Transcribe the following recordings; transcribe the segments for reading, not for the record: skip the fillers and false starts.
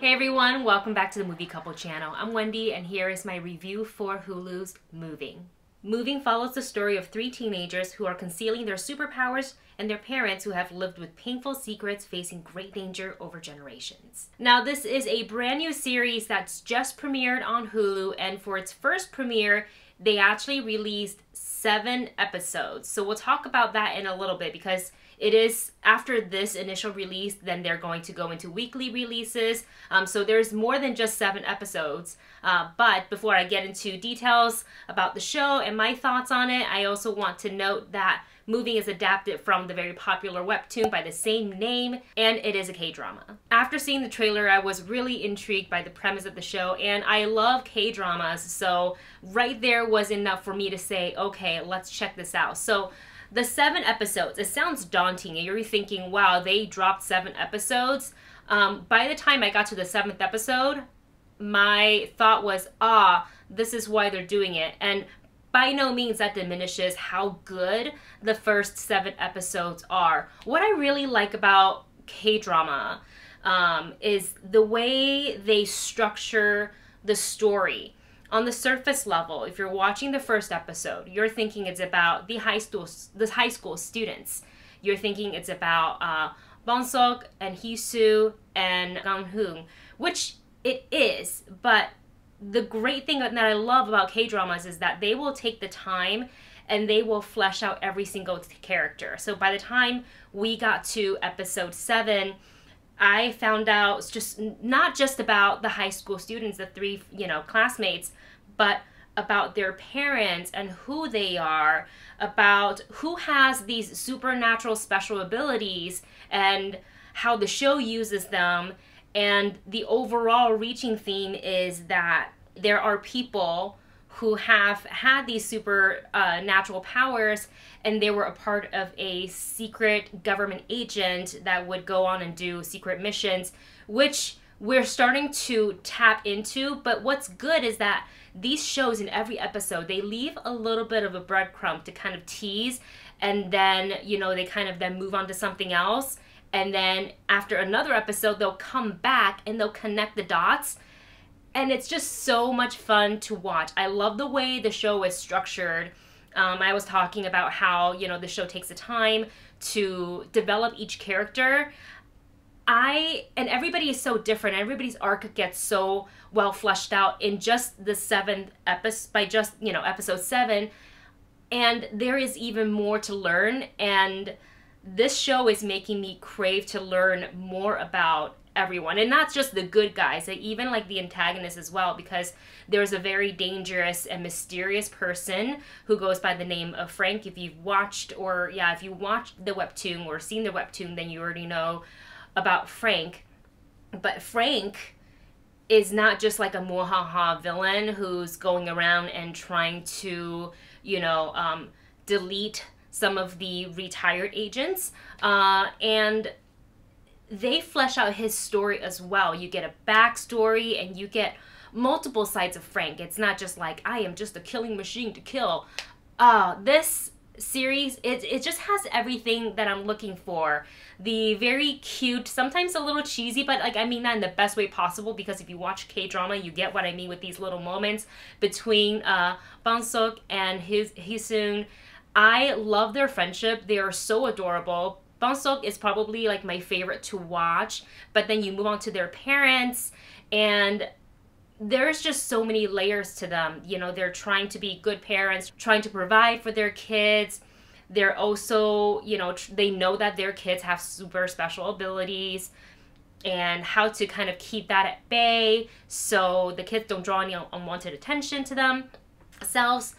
Hey everyone, welcome back to the Movie Couple channel. I'm Wendy and here is my review for Hulu's Moving. Moving follows the story of three teenagers who are concealing their superpowers and their parents who have lived with painful secrets facing great danger over generations. Now this is a brand new series that's just premiered on Hulu, and for its first premiere they actually released 7 episodes. So we'll talk about that in a little bit because it is after this initial release, then they're going to go into weekly releases. So there's more than just 7 episodes. But before I get into details about the show and my thoughts on it, I also want to note that Moving is adapted from the very popular webtoon by the same name, and it is a K-drama. After seeing the trailer, I was really intrigued by the premise of the show, and I love K-dramas, so right there was enough for me to say, okay, let's check this out. So the 7 episodes, it sounds daunting, and you're thinking, wow, they dropped 7 episodes. By the time I got to the 7th episode, my thought was, this is why they're doing it. And by no means that diminishes how good the first 7 episodes are. What I really like about K-drama is the way they structure the story. On the surface level, if you're watching the first episode, you're thinking it's about the high school students. You're thinking it's about Bong-seok and Hee-soo and Gang-hoon, which it is, but the great thing that I love about K-dramas is that they will take the time and they will flesh out every single character. So by the time we got to episode 7, I found out not just about the high school students, the 3, classmates, but about their parents and who they are, about who has these supernatural special abilities and how the show uses them. And the overall reaching theme is that there are people who have had these supernatural powers, and they were a part of a secret government agent that would go on and do secret missions, which we're starting to tap into. But what's good is that these shows in every episode, they leave a little bit of a breadcrumb to kind of tease, and then, they kind of then move on to something else. And then after another episode, they'll come back and they'll connect the dots. And it's just so much fun to watch. I love the way the show is structured. I was talking about how, the show takes the time to develop each character. And everybody is so different. Everybody's arc gets so well fleshed out in just the 7th episode, by just, episode 7. And there is even more to learn. And this show is making me crave to learn more about everyone, and not just the good guys, even like the antagonists as well, because there's a very dangerous and mysterious person who goes by the name of Frank. If you've watched the webtoon or seen the webtoon, then you already know about Frank. But Frank is not just like a mohaha villain who's going around and trying to, delete some of the retired agents, and they flesh out his story as well. You get a backstory and you get multiple sides of Frank. It's not just like, I am just a killing machine to kill. This series, it just has everything that I'm looking for. The very cute, sometimes a little cheesy, but I mean that in the best way possible, because if you watch K-drama, you get what I mean with these little moments between Bong-seok and Hee-soo. I love their friendship. They are so adorable. Bong-seok is probably like my favorite to watch, but then you move on to their parents, and there's just so many layers to them. They're trying to be good parents, trying to provide for their kids. They're also, they know that their kids have super special abilities and how to kind of keep that at bay so the kids don't draw any unwanted attention to themselves.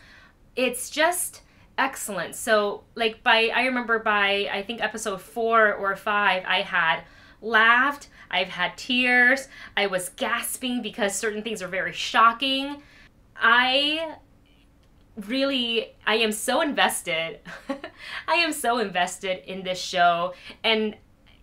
It's just excellent. So I remember by I think episode 4 or 5, I had laughed, I've had tears, I was gasping because certain things are very shocking. I am so invested. I am so invested in this show, and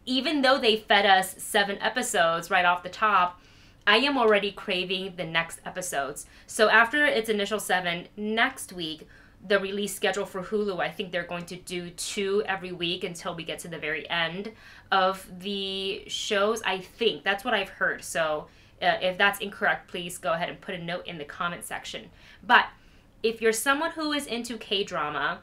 even though they fed us 7 episodes right off the top, I am already craving the next episodes. So after its initial 7, next week the release schedule for Hulu, I think they're going to do 2 every week until we get to the very end of the shows. I think that's what I've heard. So if that's incorrect, please go ahead and put a note in the comment section. But if you're someone who is into K-drama,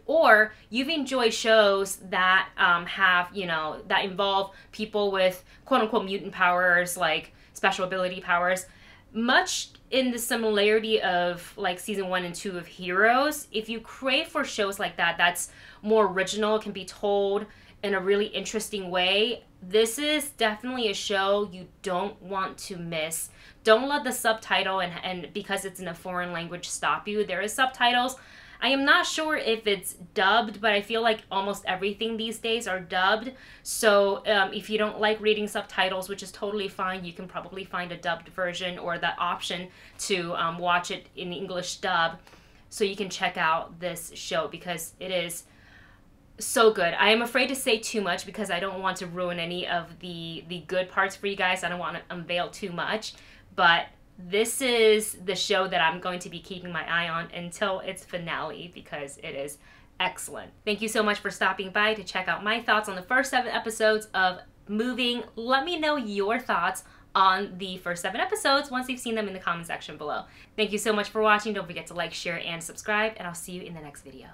or you've enjoyed shows that have, you know, that involve people with quote-unquote mutant powers, like special ability powers, much in the similarity of like season 1 and 2 of Heroes, if you crave for shows like that, that's more original, can be told in a really interesting way, this is definitely a show you don't want to miss. Don't let the subtitle and because it's in a foreign language stop you. There is subtitles. I am not sure if it's dubbed, but I feel like almost everything these days are dubbed. So if you don't like reading subtitles, which is totally fine, you can probably find a dubbed version or the option to watch it in English dub so you can check out this show because it is so good. I am afraid to say too much because I don't want to ruin any of the good parts for you guys. I don't want to unveil too much, but this is the show that I'm going to be keeping my eye on until its finale because it is excellent. Thank you so much for stopping by to check out my thoughts on the first 7 episodes of Moving. Let me know your thoughts on the first 7 episodes once you've seen them in the comment section below. Thank you so much for watching. Don't forget to like, share, and subscribe, and I'll see you in the next video.